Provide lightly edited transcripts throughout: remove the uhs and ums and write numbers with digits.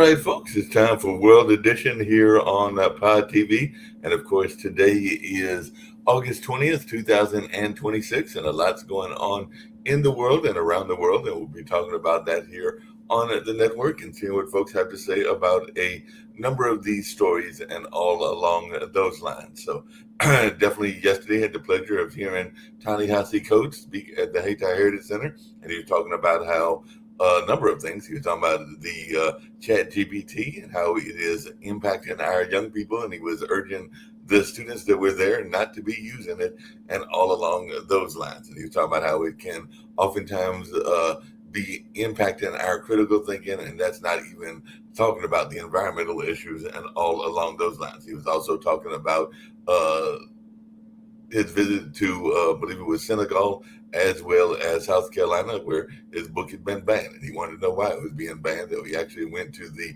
right, folks, it's time for World Edition here on Pod TV. And of course, today is August 20th, 2026, and a lot's going on in the world and around the world. And we'll be talking about that here on the network and seeing what folks have to say about a number of these stories and all along those lines. So, definitely yesterday had the pleasure of hearing Ta-Nehisi Coates speak at the Haiti Heritage Center, and he was talking about how a number of things. He was talking about the Chat GPT and how it is impacting our young people, and he was urging the students that were there not to be using it, and all along those lines. And he was talking about how it can oftentimes be impacting our critical thinking, and that's not even talking about the environmental issues and all along those lines. He was also talking about his visit to, I believe it was Senegal, as well as South Carolina, where his book had been banned. And he wanted to know why it was being banned. So he actually went to the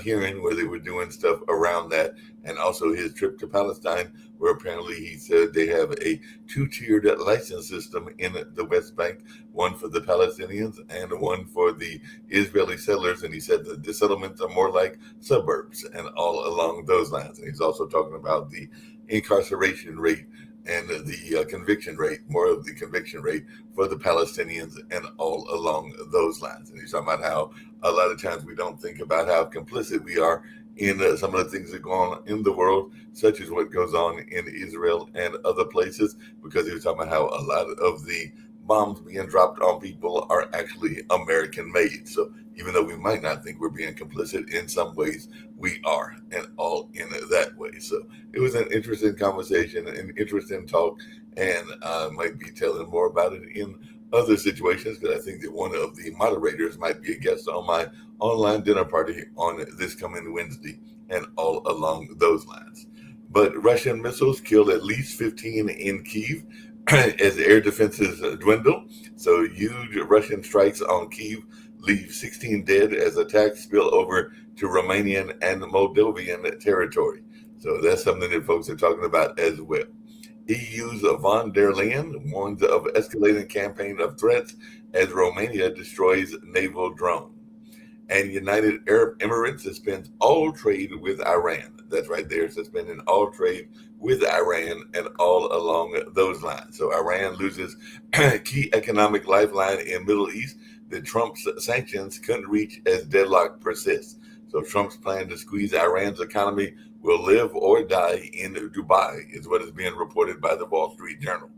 hearing where they were doing stuff around that, and also his trip to Palestine, where apparently he said they have a two-tiered license system in the West Bank, one for the Palestinians and one for the Israeli settlers. And he said that the settlements are more like suburbs and all along those lines. And he's also talking about the incarceration rate and the conviction rate, more of the conviction rate for the Palestinians and all along those lines. And he's talking about how a lot of times we don't think about how complicit we are in some of the things that go on in the world, such as what goes on in Israel and other places, because he was talking about how a lot of the bombs being dropped on people are actually American made. So even though we might not think we're being complicit, in some ways we are, and all in that way. So it was an interesting conversation, an interesting talk, and I might be telling more about it in other situations, because I think that one of the moderators might be a guest on my online dinner party on this coming Wednesday, and all along those lines. But Russian missiles killed at least 15 in Kyiv as air defenses dwindle. So huge Russian strikes on Kyiv leave 16 dead as attacks spill over to Romanian and Moldovan territory. So that's something that folks are talking about as well. EU's von der Leyen warns of escalating campaign of threats as Romania destroys naval drone. And United Arab Emirates suspends all trade with Iran. That's right there, suspending all trade with Iran and all along those lines. So Iran loses key economic lifeline in Middle East that Trump's sanctions couldn't reach as deadlock persists. So Trump's plan to squeeze Iran's economy will live or die in Dubai, is what is being reported by the Wall Street Journal.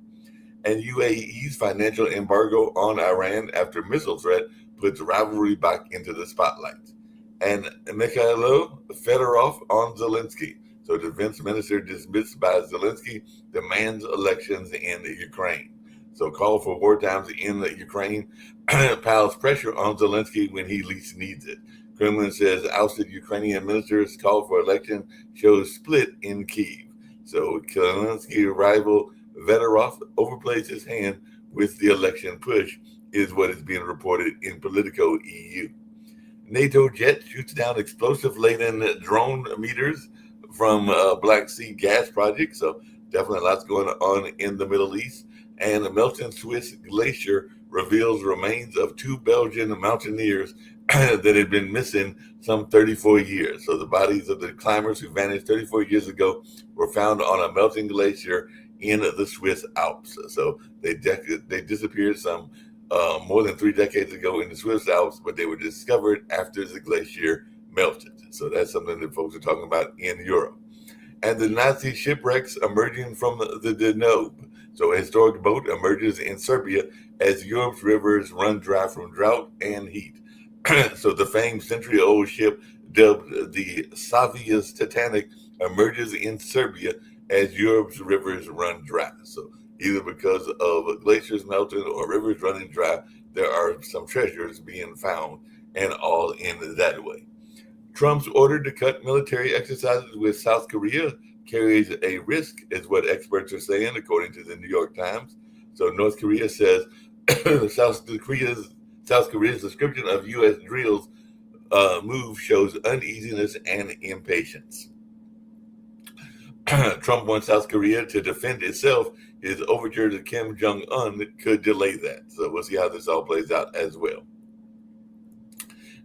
And UAE's financial embargo on Iran after missile threat puts rivalry back into the spotlight. And Mikhailo Fedorov on Zelensky. So defense minister dismissed by Zelensky demands elections in Ukraine. So call for war times in Ukraine piles pressure on Zelensky when he least needs it. Kremlin says ousted Ukrainian ministers call for election shows split in Kyiv. So Zelensky rival Fedorov overplays his hand with the election push, is what is being reported in Politico EU. NATO jet shoots down explosive-laden drone meters from Black Sea gas project. So definitely lots going on in the Middle East. And a melting Swiss glacier reveals remains of two Belgian mountaineers that had been missing some 34 years. So the bodies of the climbers who vanished 34 years ago were found on a melting glacier in the Swiss Alps. So they disappeared some more than 3 decades ago in the Swiss Alps, but they were discovered after the glacier melted. So that's something that folks are talking about in Europe. And the Nazi shipwrecks emerging from the Danube. So a historic boat emerges in Serbia as Europe's rivers run dry from drought and heat. So the famed century-old ship dubbed the Savia's Titanic emerges in Serbia as Europe's rivers run dry. So either because of glaciers melting or rivers running dry, there are some treasures being found, and all in that way. Trump's order to cut military exercises with South Korea carries a risk, is what experts are saying, according to the New York Times. So North Korea says South Korea's description of U.S. drills move shows uneasiness and impatience. Trump wants South Korea to defend itself. His overture to Kim Jong-un could delay that. So we'll see how this all plays out as well.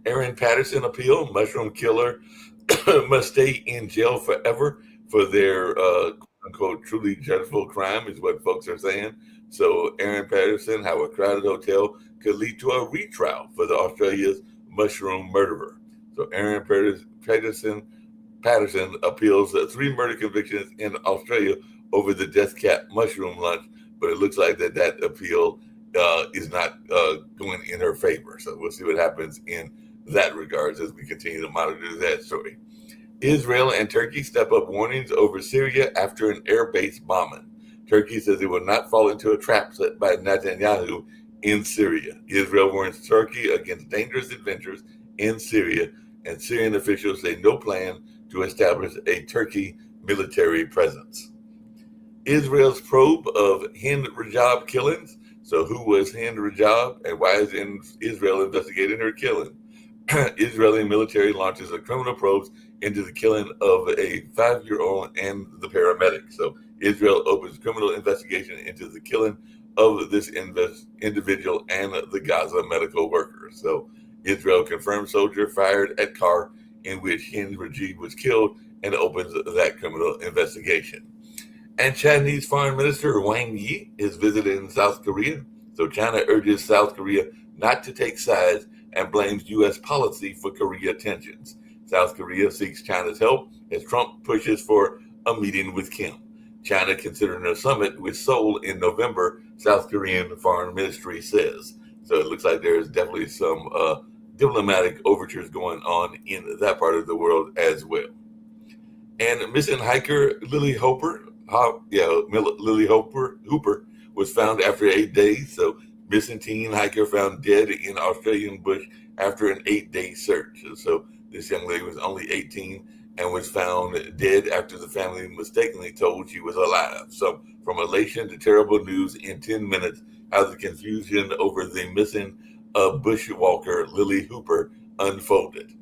Aaron Patterson appeal, mushroom killer must stay in jail forever for their quote unquote truly dreadful crime, is what folks are saying. So, Aaron Patterson, how a crowded hotel could lead to a retrial for the Australia's mushroom murderer. So, Patterson appeals three murder convictions in Australia over the death cap mushroom lunch, but it looks like that appeal is not going in her favor. So we'll see what happens in that regards as we continue to monitor that story. Israel and Turkey step up warnings over Syria after an air base bombing. Turkey says it will not fall into a trap set by Netanyahu in Syria. Israel warns Turkey against dangerous adventures in Syria, and Syrian officials say no plan to establish a Turkey military presence. Israel's probe of Hind Rajab killings. So, who was Hind Rajab, and why is Israel investigating her killing? Israeli military launches a criminal probe into the killing of a 5-year-old and the paramedic. So, Israel opens criminal investigation into the killing of this individual and the Gaza medical worker. So, Israel confirmed soldier fired at car in which Hind Rajab was killed and opens that criminal investigation. And Chinese Foreign Minister Wang Yi is visiting South Korea. So China urges South Korea not to take sides and blames U.S. policy for Korea tensions. South Korea seeks China's help as Trump pushes for a meeting with Kim. China considering a summit with Seoul in November, South Korean Foreign Ministry says. So it looks like there's definitely some diplomatic overtures going on in that part of the world as well. And missing hiker Lily Hooper was found after 8 days. So, missing teen hiker found dead in Australian bush after an 8-day search. So, this young lady was only 18 and was found dead after the family mistakenly told she was alive. So, from elation to terrible news in 10 minutes, how the confusion over the missing bushwalker Lily Hooper unfolded.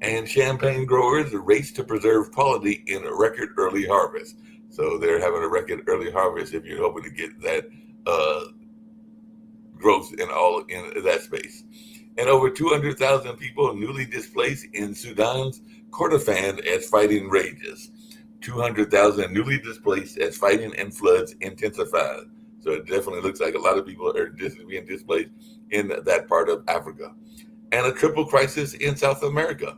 And champagne growers race to preserve quality in a record early harvest. So they're having a record early harvest if you're hoping to get that growth in that space. And over 200,000 people newly displaced in Sudan's Kordofan as fighting rages. 200,000 newly displaced as fighting and floods intensified. So it definitely looks like a lot of people are being displaced in that part of Africa. And a triple crisis in South America.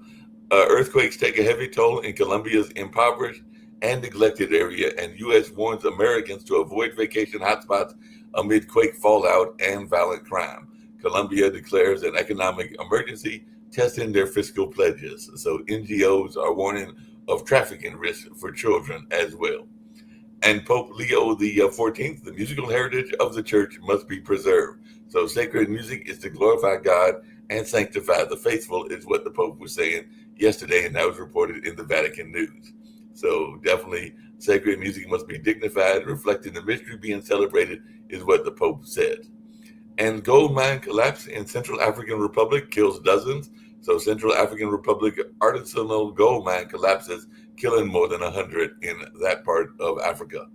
Earthquakes take a heavy toll in Colombia's impoverished and neglected area, and U.S. warns Americans to avoid vacation hotspots amid quake fallout and violent crime. Colombia declares an economic emergency, testing their fiscal pledges. So NGOs are warning of trafficking risks for children as well. And Pope Leo the 14th, the musical heritage of the church must be preserved. So sacred music is to glorify God and sanctify the faithful, is what the Pope was saying yesterday, and that was reported in the Vatican News. So definitely sacred music must be dignified, reflecting the mystery being celebrated, is what the Pope said. And gold mine collapse in Central African Republic kills dozens. So Central African Republic artisanal gold mine collapses, killing more than 100 in that part of Africa.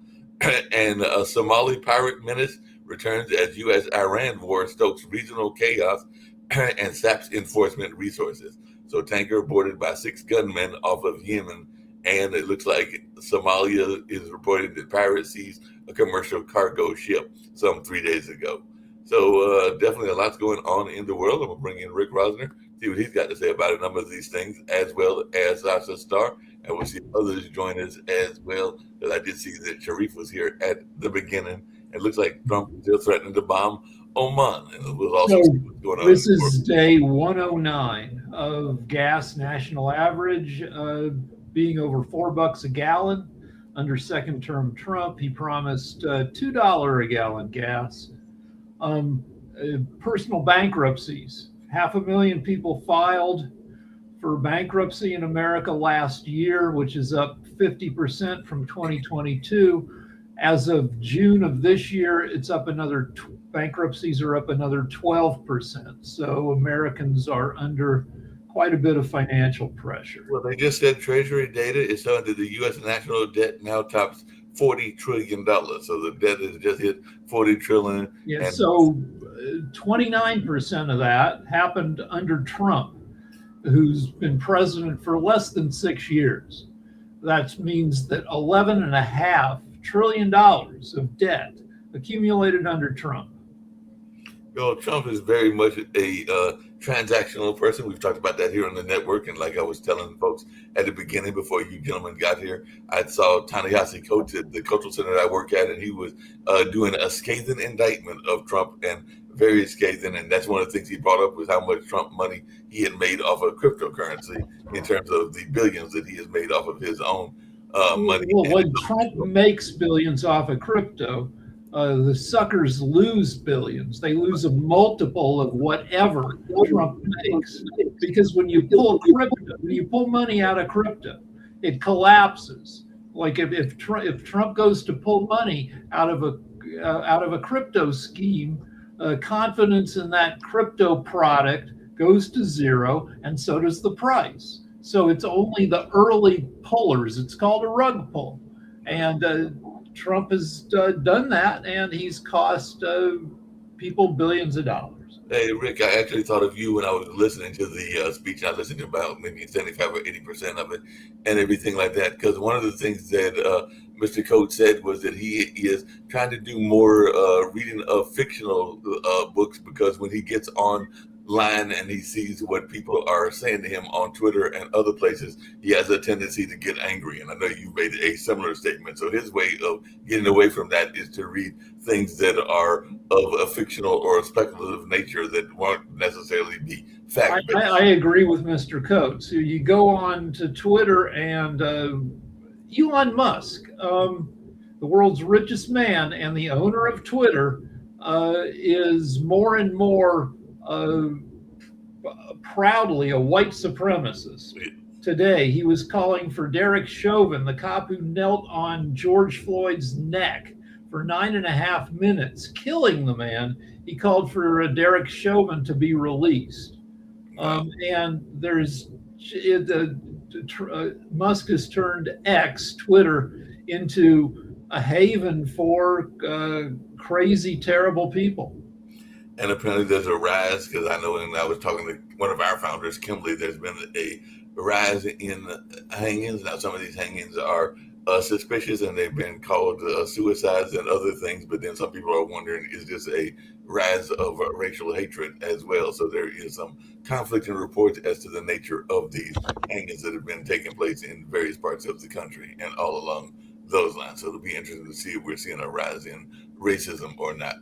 And a Somali pirate menace returns as U.S.-Iran war stokes regional chaos and saps enforcement resources. So tanker boarded by 6 gunmen off of Yemen, and it looks like Somalia is reporting that pirates seized a commercial cargo ship some 3 days ago. So definitely a lot's going on in the world. I'm going to bring in Rick Rosner, see what he's got to say about a number of these things, as well as Sasha Starr. And we'll see others join us as well. Because I did see that Sharif was here at the beginning. It looks like Trump is still threatening to bomb Oman. And we'll also see what's going on. This is day 109 of gas national average being over $4 a gallon. Under second term Trump, he promised $2 a gallon gas. Personal bankruptcies. 500,000 people filed for bankruptcy in America last year, which is up 50% from 2022. As of June of this year, it's up another, bankruptcies are up another 12%. So Americans are under quite a bit of financial pressure. Well, they just said Treasury data is showing that the U.S. national debt now tops $40 trillion. So the debt has just hit $40 trillion. Yeah, so 29% of that happened under Trump. who's been president for less than 6 years. That means that $11.5 trillion of debt accumulated under Trump. Trump is very much a transactional person. We've talked about that here on the network. And like I was telling folks at the beginning, before you gentlemen got here, I saw Ta-Nehisi Coates at the cultural center that I work at, and he was doing a scathing indictment of Trump and very scathing. And that's one of the things he brought up was how much Trump money he had made off of cryptocurrency in terms of the billions that he has made off of his own money. Well, And when Trump makes billions off of crypto, the suckers lose billions. They lose a multiple of whatever Trump makes. Because when you pull money out of crypto, it collapses. Like if Trump goes to pull money out of a crypto scheme, confidence in that crypto product goes to zero, and so does the price. So it's only the early pullers. It's called a rug pull, and Trump has done that, and he's cost people billions of dollars. hey, Rick, I actually thought of you when I was listening to the speech. I listened to about maybe 75 or 80% of it and everything like that. Because one of the things that Mr. Coates said was that he is trying to do more reading of fictional books because when he gets online and he sees what people are saying to him on Twitter and other places, he has a tendency to get angry. And I know you made a similar statement. So his way of getting away from that is to read things that are of a fictional or a speculative nature that won't necessarily be I, fact I, based. I agree with Mr. Coates. You go on to Twitter, and Elon Musk, the world's richest man and the owner of Twitter, is more and more uh, proudly a white supremacist. Today, he was calling for Derek Chauvin, the cop who knelt on George Floyd's neck for 9.5 minutes, killing the man. He called for Derek Chauvin to be released. Wow. And there's Musk has turned X, Twitter, into a haven for crazy, terrible people. And apparently there's a rise because I know when I was talking to one of our founders, Kimberly, there's been a rise in hangings. Now, some of these hangings are suspicious and they've been called suicides and other things. But then some people are wondering, is this a rise of racial hatred as well? So there is some conflicting reports as to the nature of these hangings that have been taking place in various parts of the country and all along those lines. So it'll be interesting to see if we're seeing a rise in racism or not.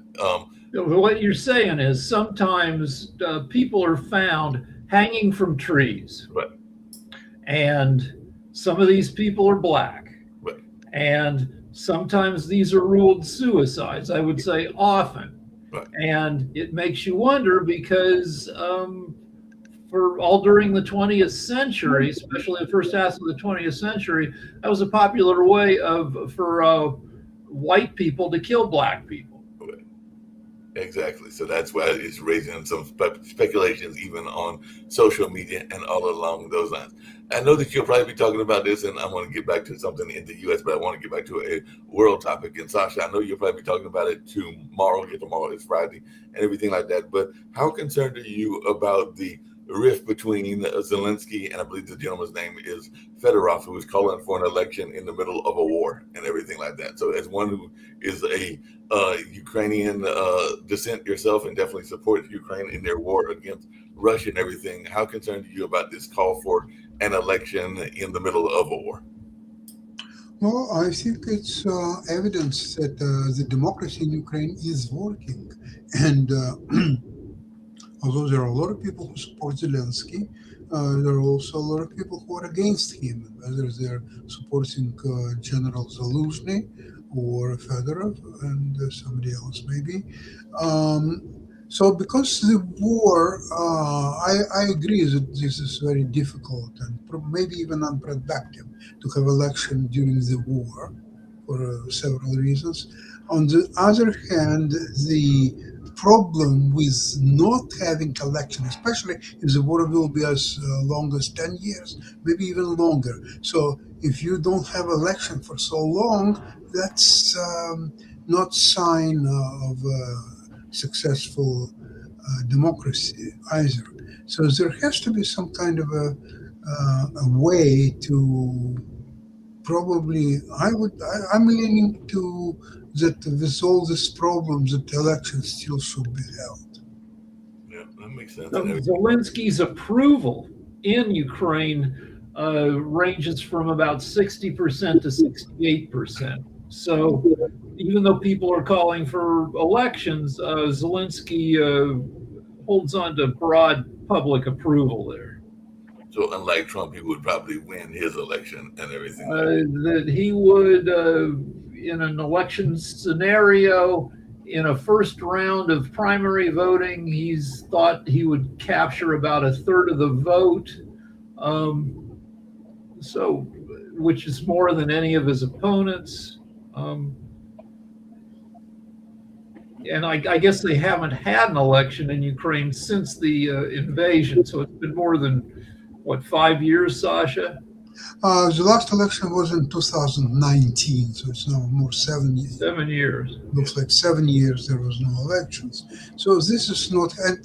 What you're saying is sometimes people are found hanging from trees, but and some of these people are black, but and sometimes these are ruled suicides. I would say often, but and it makes you wonder because for all during the 20th century, especially the first half of the 20th century, that was a popular way of for white people to kill black people. but exactly. So that's why it's raising some speculations even on social media and all along those lines. I know that you'll probably be talking about this, and I want to get back to something in the U.S., but I want to get back to a world topic. And Sasha, I know you'll probably be talking about it tomorrow. Get tomorrow is Friday and everything like that. But how concerned are you about the rift between Zelensky and I believe the gentleman's name is Fedorov, who is calling for an election in the middle of a war and everything like that? So, as one who is a Ukrainian descent yourself and definitely supports Ukraine in their war against Russia and everything, how concerned are you about this call for an election in the middle of a war? Well, I think it's evidence that the democracy in Ukraine is working. And although there are a lot of people who support Zelensky, there are also a lot of people who are against him, whether they're supporting General Zaluzhny or Fedorov and somebody else maybe. Um, so, because the war, I agree that this is very difficult and maybe even unproductive to have election during the war for several reasons. On the other hand, the problem with not having election, especially if the war will be as long as 10 years, maybe even longer. So if you don't have election for so long, that's not sign of successful democracy either. So there has to be some kind of a way to probably. I'm leaning to that with all these problems, that the election still should be held. Yeah, that makes sense. So And Zelensky's approval in Ukraine ranges from about 60% to 68%. So even though people are calling for elections, Zelensky holds on to broad public approval there. so unlike Trump, he would probably win his election and everything like That he would, in an election scenario, in a first round of primary voting, he's thought he would capture about a third of the vote. Um, so, which is more than any of his opponents. Um, and I guess they haven't had an election in Ukraine since the invasion. So it's been more than, what, 5 years, Sasha? The last election was in 2019, so it's now more 7 years. 7 years. Looks like 7 years there was no elections. So this is not, and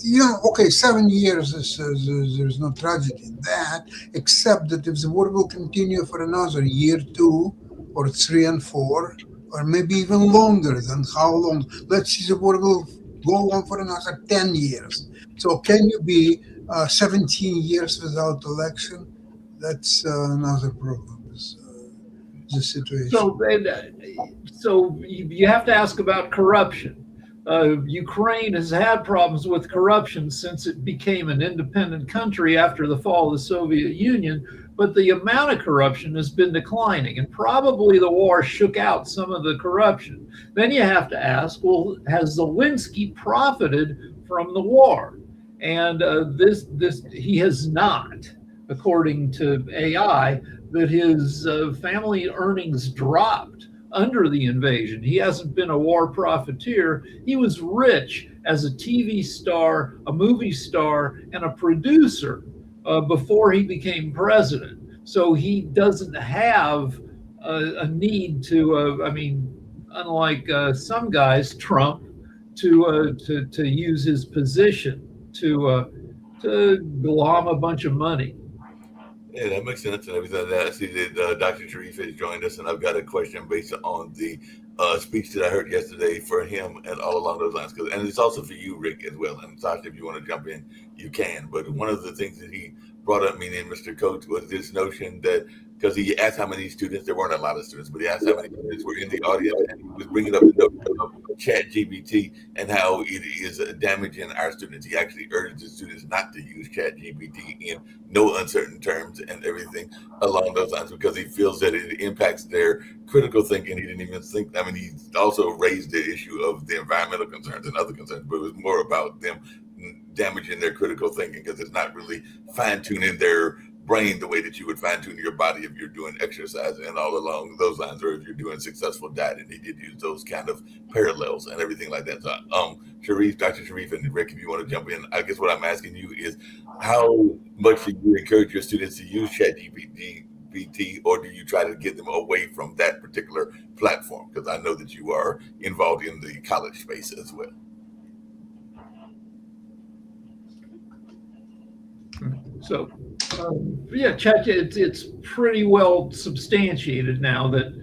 okay, 7 years there's no tragedy in that, except that if the war will continue for another year, 2, or 3 and 4, or maybe even longer, than how long? Let's see, the war will go on for another 10 years. So can you be 17 years without election? That's another problem. The situation. So you have to ask about corruption. Ukraine has had problems with corruption since it became an independent country after the fall of the Soviet Union, but the amount of corruption has been declining, and probably the war shook out some of the corruption. Then you have to ask, well, has Zelensky profited from the war? And he has not, according to AI, that his family earnings dropped under the invasion. He hasn't been a war profiteer. He was rich as a TV star, a movie star, and a producer before he became president. So he doesn't have a need to, unlike some guys, Trump, to use his position to glom a bunch of money. Yeah, that makes sense and everything like that. I see that Dr. Sharif has joined us, and I've got a question based on the speech that I heard yesterday for him and all along those lines. And it's also for you, Rick, as well. And Sasha, if you want to jump in, you can. But one of the things that he brought up, me and Mr. Coach, was this notion that, because he asked how many students, there weren't a lot of students, but he asked how many students were in the audience, and he was bringing up the notion of Chat GPT and how it is damaging our students. He actually urged the students not to use Chat GPT in no uncertain terms and everything along those lines, because he feels that it impacts their critical thinking. He didn't even think, he also raised the issue of the environmental concerns and other concerns, but it was more about them damaging their critical thinking, because it's not really fine-tuning their brain the way that you would fine-tune your body if you're doing exercise and all along those lines, or if you're doing successful diet. And he did use those kind of parallels and everything like that. So Sharif, Dr. Sharif, and Rick, if you want to jump in, I guess what I'm asking you is, how much do you encourage your students to use ChatGPT, or do you try to get them away from that particular platform? Because I know that you are involved in the college space as well. So, Chat, it's pretty well substantiated now that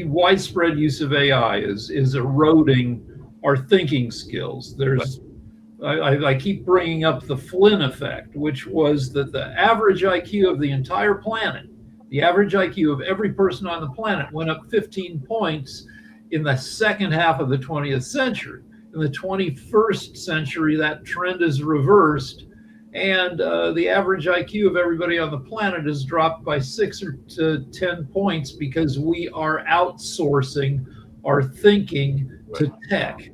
widespread use of AI is eroding our thinking skills. I keep bringing up the Flynn effect, which was that the average IQ of the entire planet, the average IQ of every person on the planet, went up 15 points in the second half of the 20th century. In the 21st century, that trend is reversed, and the average IQ of everybody on the planet has dropped by 6 to 10 points because we are outsourcing our thinking to tech.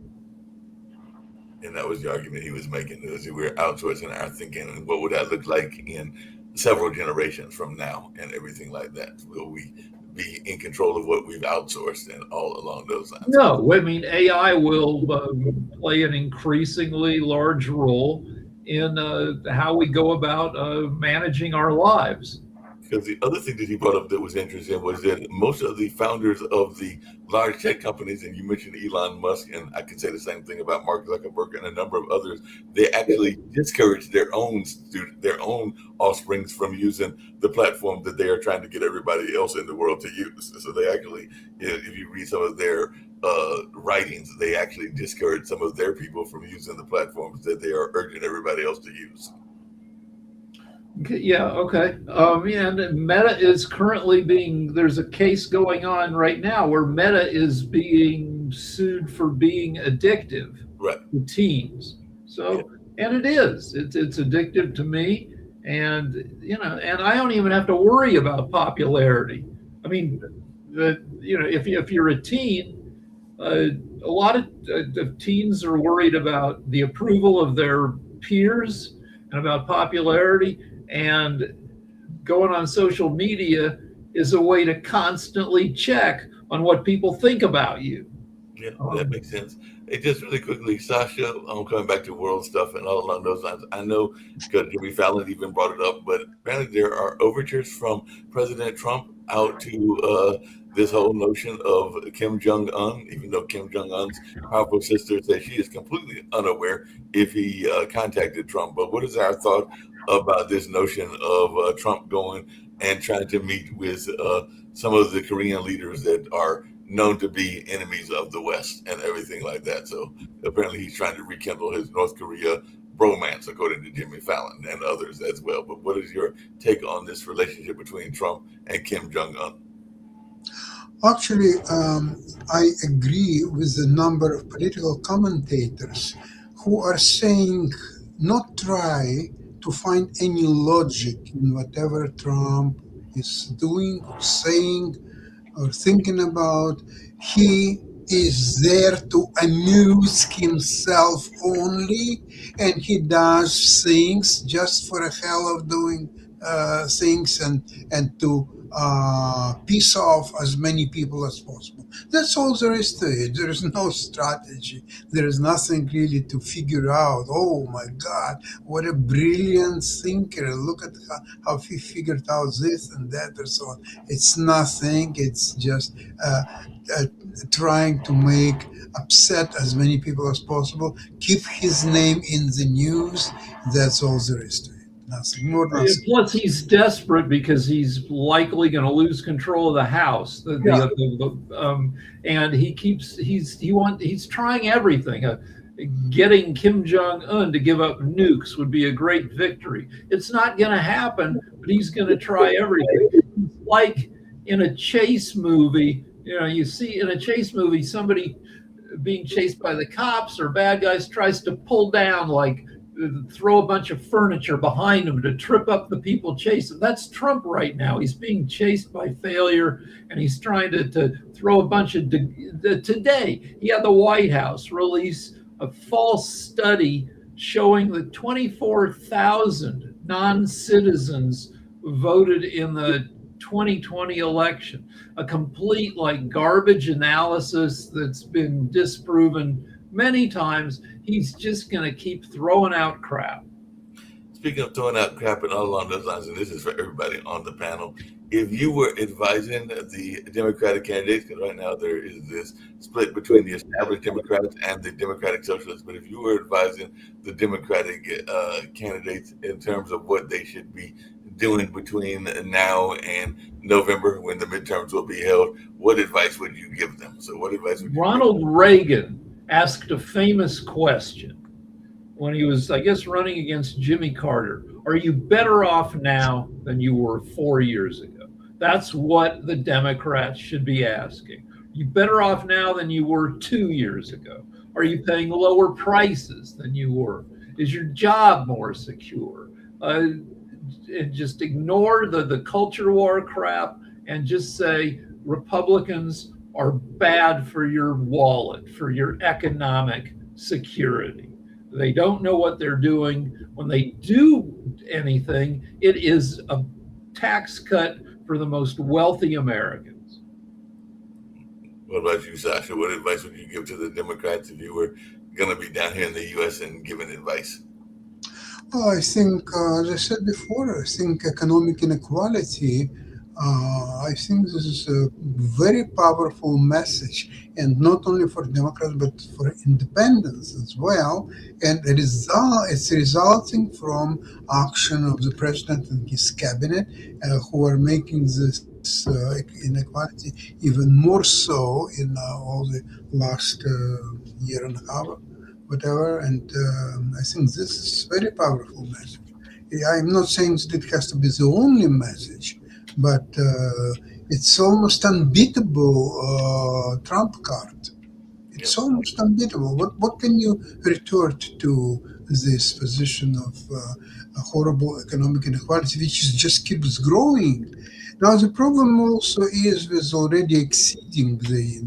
And that was the argument he was making, is that we're outsourcing our thinking, and what would that look like in several generations from now and everything like that? Will we be in control of what we've outsourced and all along those lines? No, AI will play an increasingly large role in how we go about managing our lives. because the other thing that he brought up that was interesting was that most of the founders of the large tech companies, and you mentioned Elon Musk, and I can say the same thing about Mark Zuckerberg and a number of others, they actually discourage their own offsprings from using the platform that they are trying to get everybody else in the world to use. So they actually, if you read some of their writings, they actually discourage some of their people from using the platforms that they are urging everybody else to use. Yeah, okay. And Meta is currently there's a case going on right now where Meta is being sued for being addictive Right. to teens. Yeah. So, and it is. It's addictive to me. And, and I don't even have to worry about popularity. I mean, if you're a teen, uh, a lot of teens are worried about the approval of their peers and about popularity. And going on social media is a way to constantly check on what people think about you. Yeah, that Um, makes sense. It just really quickly, Sasha, I'm coming back to world stuff and all along those lines. I know because Jimmy Fallon even brought it up, but apparently there are overtures from President Trump out to this whole notion of Kim Jong Un, even though Kim Jong Un's powerful sister says she is completely unaware if he contacted Trump. But what is our thought about this notion of Trump going and trying to meet with some of the Korean leaders that are known to be enemies of the West and everything like that? So apparently he's trying to rekindle his North Korea bromance, according to Jimmy Fallon and others as well. But what is your take on this relationship between Trump and Kim Jong Un? Actually, I agree with a number of political commentators who are saying not try to find any logic in whatever Trump is doing or saying or thinking about. He is there to amuse himself only, and he does things just for the hell of doing things and to piss off as many people as possible. That's all there is to it. There is no strategy. There is nothing really to figure out. Oh my God, what a brilliant thinker. Look at how he figured out this and that or so on. It's nothing. It's just uh, trying to make upset as many people as possible, keep his name in the news. That's all there is to it. Nothing more, nothing Plus, less. he's desperate because he's likely going to lose control of the House. Yeah, And he's trying everything. Getting Kim Jong Un to give up nukes would be a great victory. It's not going to happen, but he's going to try everything. Like in a chase movie, you see in a chase movie somebody being chased by the cops or bad guys tries to pull down, like throw a bunch of furniture behind him to trip up the people chasing. That's Trump right now. He's being chased by failure, and he's trying to throw a bunch of. Today, he had the White House release a false study showing that 24,000 non-citizens voted in the 2020 election. A complete like garbage analysis that's been disproven many times. He's just going to keep throwing out crap. Speaking of throwing out crap and all along those lines, and this is for everybody on the panel, if you were advising the Democratic candidates, because right now there is this split between the established Democrats and the Democratic Socialists, but if you were advising the Democratic candidates in terms of what they should be doing between now and November when the midterms will be held, what advice would you give them? So, what advice would you give? Ronald Reagan asked a famous question when he was, I guess, running against Jimmy Carter. Are you better off now than you were 4 years ago? That's what the Democrats should be asking. Are you better off now than you were 2 years ago? Are you paying lower prices than you were? Is your job more secure? And just ignore the culture war crap and just say Republicans are bad for your wallet, for your economic security. They don't know what they're doing. When they do anything, it is a tax cut for the most wealthy Americans. What about you, Sasha? What advice would you give to the Democrats if you were going to be down here in the U.S. and giving advice? I think, as I said before, I think economic inequality. I think this is a very powerful message, and not only for Democrats but for independents as well. And it's resulting from action of the president and his cabinet, who are making this inequality even more so in all the last year and a half, whatever. And I think this is very powerful message. Yeah, I'm not saying that it has to be the only message, but it's almost unbeatable trump card. Yeah, It's almost unbeatable. What can you retort to this position of a horrible economic inequality, which just keeps growing? Now the problem also is with already exceeding the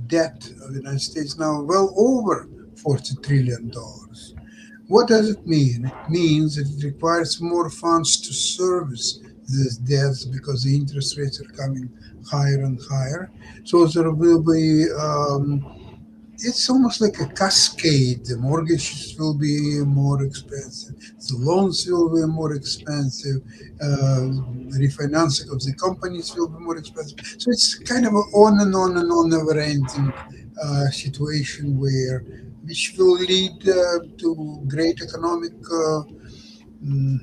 debt of the United States, now well over $40 trillion. What does it mean? It means that it requires more funds to service these debts because the interest rates are coming higher and higher. So there will be it's almost like a cascade. The mortgages will be more expensive, the loans will be more expensive, refinancing of the companies will be more expensive. So it's kind of an on and on and on, never ending situation where which will lead to great economic. Mm,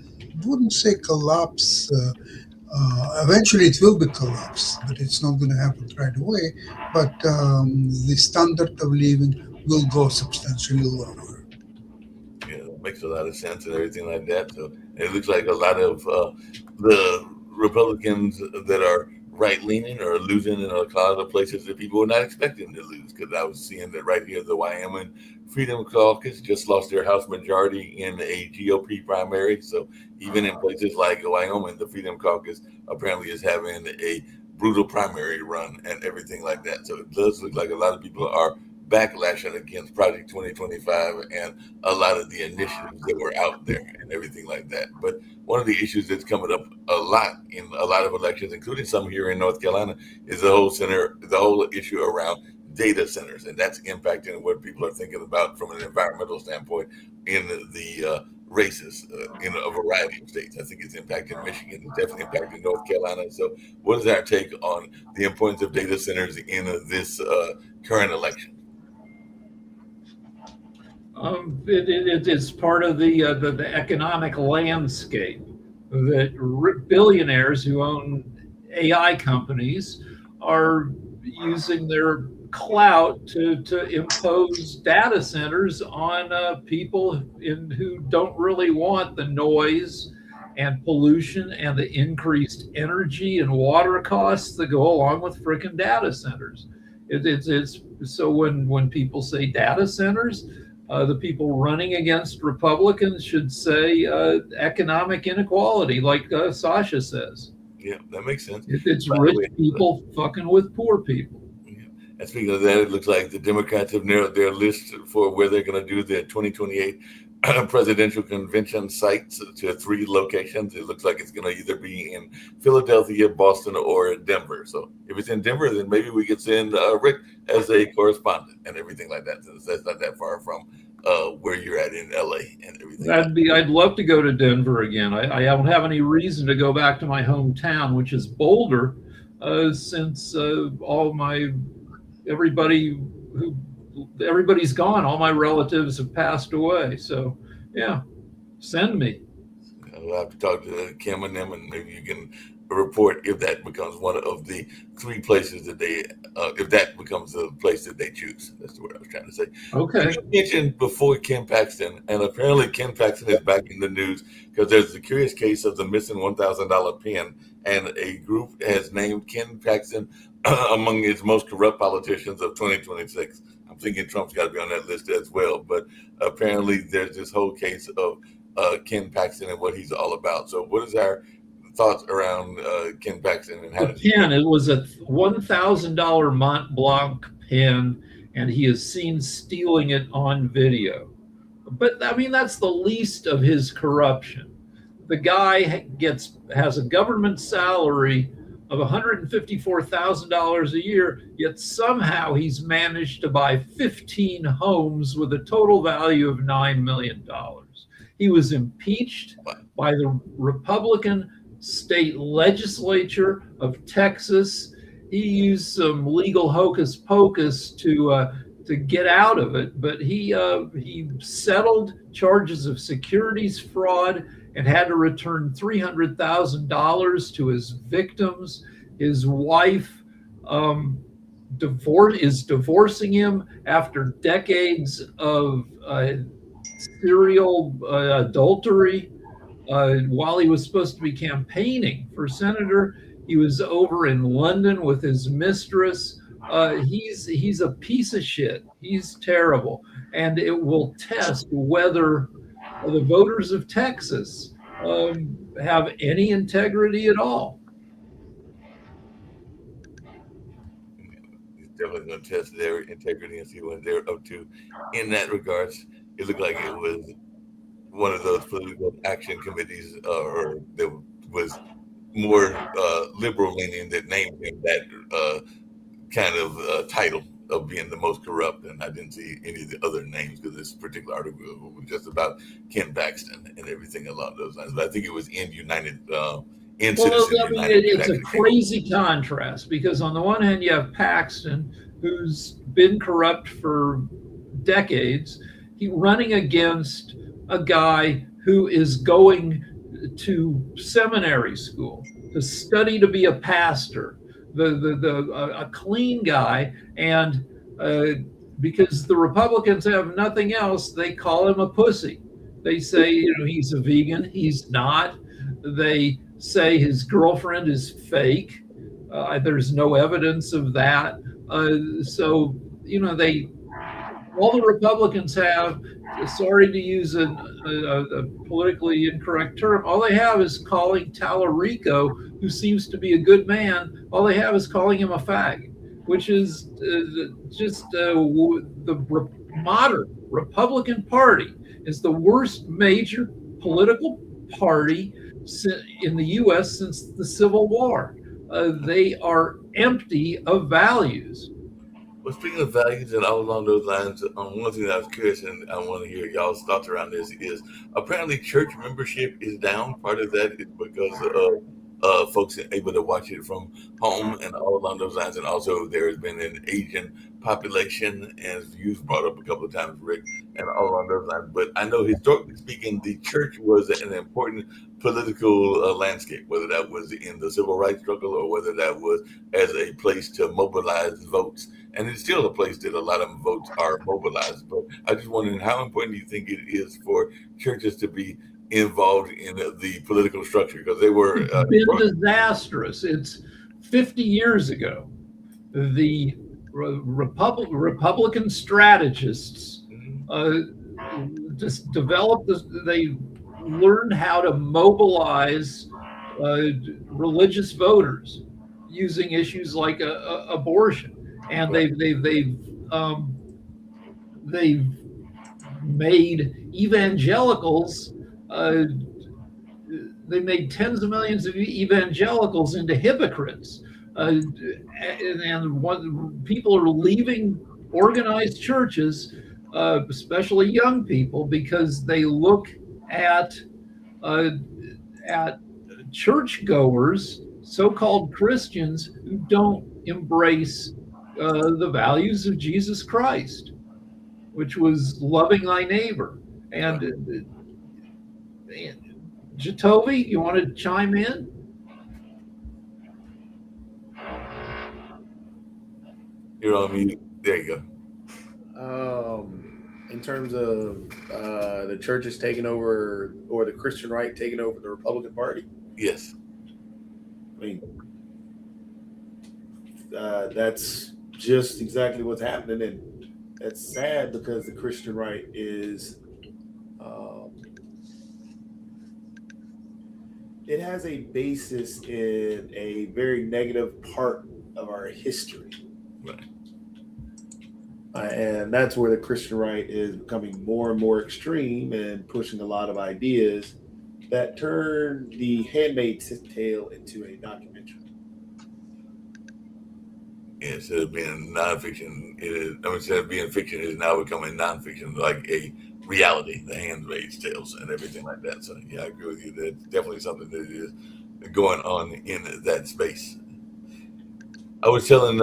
wouldn't say collapse. Eventually, it will be collapse, but it's not going to happen right away. But the standard of living will go substantially lower. yeah, that makes a lot of sense and everything like that. So it looks like a lot of the Republicans that are right leaning are losing in a lot of places that people were not expecting to lose. Because I was seeing that right here, the Wyoming Freedom Caucus just lost their House majority in a GOP primary. So even in places like Wyoming, the Freedom Caucus apparently is having a brutal primary run and everything like that. So it does look like a lot of people are backlashing against Project 2025 and a lot of the initiatives that were out there and everything like that. But one of the issues that's coming up a lot in a lot of elections, including some here in North Carolina, is the whole issue around data centers, and that's impacting what people are thinking about from an environmental standpoint in the races in a variety of states. I think it's impacting Michigan, it's definitely impacting North Carolina. So, what is our take on the importance of data centers in this current election? It's part of the economic landscape that billionaires who own AI companies are using their clout to impose data centers on people who don't really want the noise and pollution and the increased energy and water costs that go along with freaking data centers. It's so when people say data centers, the people running against Republicans should say economic inequality, like Sasha says. Yeah, that makes sense. It's By the rich way, people fucking with poor people. yeah. And speaking of that, it looks like the Democrats have narrowed their list for where they're going to do their 2028 presidential convention sites to three locations. It looks like it's going to either be in Philadelphia, Boston, or Denver. So if it's in Denver, then maybe we could send Rick as a correspondent and everything like that, since that's not that far from where you're at in LA and everything like I'd love to go to Denver again. I don't have any reason to go back to my hometown, which is Boulder, since all my everybody who everybody's gone. All my relatives have passed away. So yeah, send me. I'll have to talk to Kim and them, and maybe you can report if that becomes one of the three places that if that becomes the place that they choose. That's the word I was trying to say. Okay. You mentioned before Ken Paxton, and apparently Ken Paxton is back in the news because there's a curious case of the missing $1,000 pen, and a group has named Ken Paxton among its most corrupt politicians of 2026. I'm thinking Trump's got to be on that list as well, but apparently there's this whole case of Ken Paxton and what he's all about. So, what is our thoughts around Ken Paxton and how The did he? pen, it was a $1,000 Mont Blanc pen, and he is seen stealing it on video. But I mean, that's the least of his corruption. The guy has a government salary of $154,000 a year, yet somehow he's managed to buy 15 homes with a total value of $9 million. He was impeached by the Republican state legislature of Texas. He used some legal hocus pocus to get out of it, but he settled charges of securities fraud and had to return $300,000 to his victims. His wife is divorcing him after decades of serial adultery. While he was supposed to be campaigning for senator, he was over in London with his mistress. He's a piece of shit. He's terrible, and it will test whether the voters of Texas have any integrity at all. It's definitely going to test their integrity and see what they're up to. In that regards, it looked like it was one of those political action committees, or that was more liberal leaning, that named him that kind of title of being the most corrupt. And I didn't see any of the other names because this particular article was just about Ken Paxton and everything along those lines. But I think it was in United. In Well, Citizen I mean, United. it's a crazy contrast because on the one hand, you have Paxton, who's been corrupt for decades. He running against a guy who is going to seminary school to study to be a pastor, a clean guy, and because the Republicans have nothing else, they call him a pussy. They say, he's a vegan. He's not. They say his girlfriend is fake. There's no evidence of that. So, they, all the Republicans have, sorry to use a politically incorrect term, all they have is calling Tallarico, who seems to be a good man, all they have is calling him a fag, which is just the modern Republican Party is the worst major political party in the U.S. since the Civil War. They are empty of values. Well, speaking of values and all along those lines, one thing that I was curious and I want to hear y'all's thoughts around this is apparently church membership is down. Part of that is because of folks able to watch it from home and all along those lines. And also there has been an Asian population, as you've brought up a couple of times, Rick, and all along those lines. But I know historically speaking, the church was an important political landscape, whether that was in the civil rights struggle or whether that was as a place to mobilize votes. And it's still a place that a lot of votes are mobilized. But I just wondering, how important do you think it is for churches to be involved in the political structure? Because they were been disastrous. It's 50 years ago. The Republican strategists just developed this. They learned how to mobilize religious voters using issues like abortion. And they've made evangelicals. They made tens of millions of evangelicals into hypocrites, and people are leaving organized churches, especially young people, because they look at churchgoers, so-called Christians, who don't embrace the values of Jesus Christ, which was loving thy neighbor. And Jatovi, you want to chime in? You're on mute. There you go. In terms of the churches taking over, or the Christian right taking over the Republican Party? Yes. I mean, that's just exactly what's happening, and that's sad because the Christian right is, it has a basis in a very negative part of our history. Right. And that's where the Christian right is becoming more and more extreme and pushing a lot of ideas that turn The Handmaid's Tale into a documentary. Instead of being nonfiction, instead of being fiction, it is now becoming nonfiction, like a reality, the Handmaid's Tales, and everything like that. So yeah, I agree with you. That's definitely something that is going on in that space. I was telling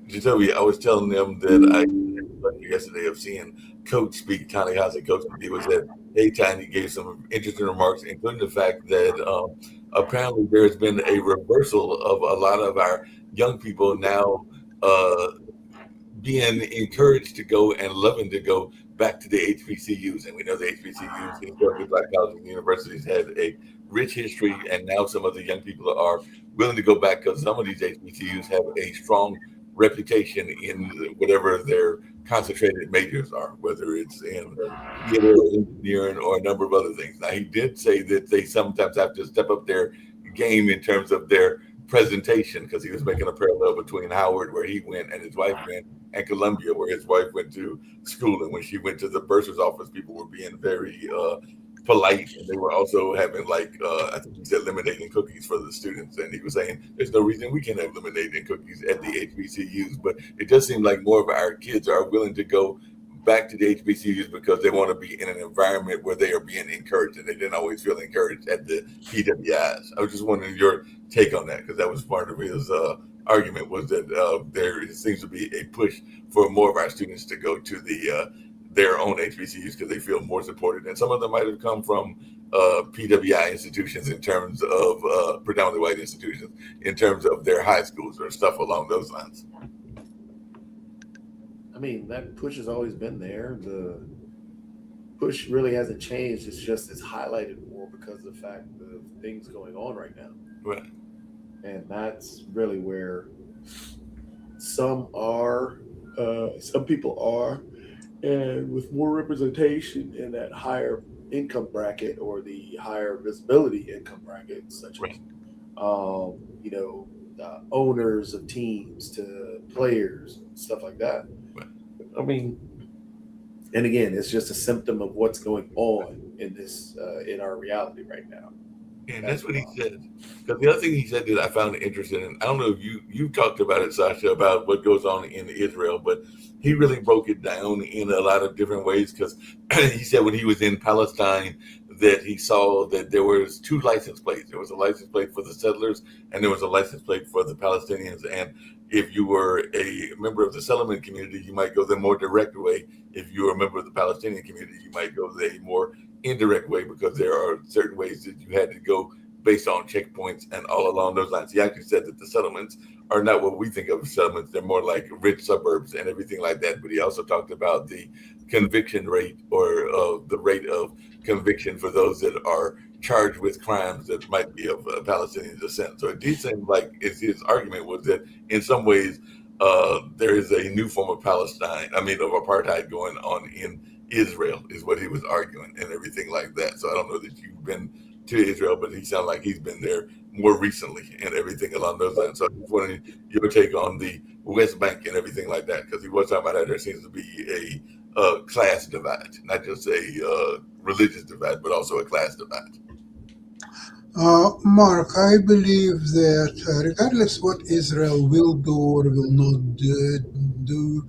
Jacoby, I was telling them that I had pleasure yesterday of seeing Coach speak, Ta-Nehisi Coach. He was at Daytime. He gave some interesting remarks, including the fact that apparently there has been a reversal of a lot of our young people now uh, being encouraged to go and loving to go back to the HBCUs. And we know the HBCUs, historically black colleges and universities, had a rich history, and now some of the young people are willing to go back because some of these HBCUs have a strong reputation in whatever their concentrated majors are, whether it's in theater or engineering or a number of other things. Now, he did say that they sometimes have to step up their game in terms of their presentation because he was making a parallel between Howard, where he went, and his wife went, and Columbia, where his wife went to school. And when she went to the bursar's office, people were being very polite, and they were also having I think he said lemonade and cookies for the students. And he was saying there's no reason we can't have lemonade and cookies at the HBCUs, but it does seem like more of our kids are willing to go back to the HBCUs because they want to be in an environment where they are being encouraged, and they didn't always feel encouraged at the PWIs. I was just wondering your take on that, because that was part of his argument, was that there seems to be a push for more of our students to go to their own HBCUs because they feel more supported, and some of them might have come from PWI institutions in terms of predominantly white institutions in terms of their high schools or stuff along those lines. I mean, that push has always been there. The push really hasn't changed. It's just it's highlighted more because of the fact of things going on right now. Right. And that's really where some are, some people are, and with more representation in that higher income bracket or the higher visibility income bracket, such as Right. owners of teams to players, stuff like that. Right. I mean, and again, it's just a symptom of what's going on in this in our reality right now. And That's that's the what he problem. said. Because the other thing he said that I found interesting, and I don't know if you talked about it, Sasha, about what goes on in Israel, but he really broke it down in a lot of different ways. Because he said when he was in Palestine that he saw that there was two license plates. There was a license plate for the settlers, and there was a license plate for the Palestinians. And if you were a member of the settlement community, you might go the more direct way. If you were a member of the Palestinian community, you might go the more indirect way, because there are certain ways that you had to go based on checkpoints and all along those lines. He actually said that the settlements are not what we think of as settlements. They're more like rich suburbs and everything like that. But he also talked about the conviction rate, or the rate of conviction for those that are charged with crimes that might be of Palestinian descent. So it did seem like his argument was that in some ways there is a new form of Palestine, I mean, of apartheid going on in Israel, is what he was arguing, and everything like that. So I don't know that you've been to Israel, but he sounded like he's been there more recently and everything along those lines. So I just wanted your take on the West Bank and everything like that, because he was talking about how there seems to be a class divide, not just a religious divide, but also a class divide. Mark, I believe that regardless what Israel will do or will not do,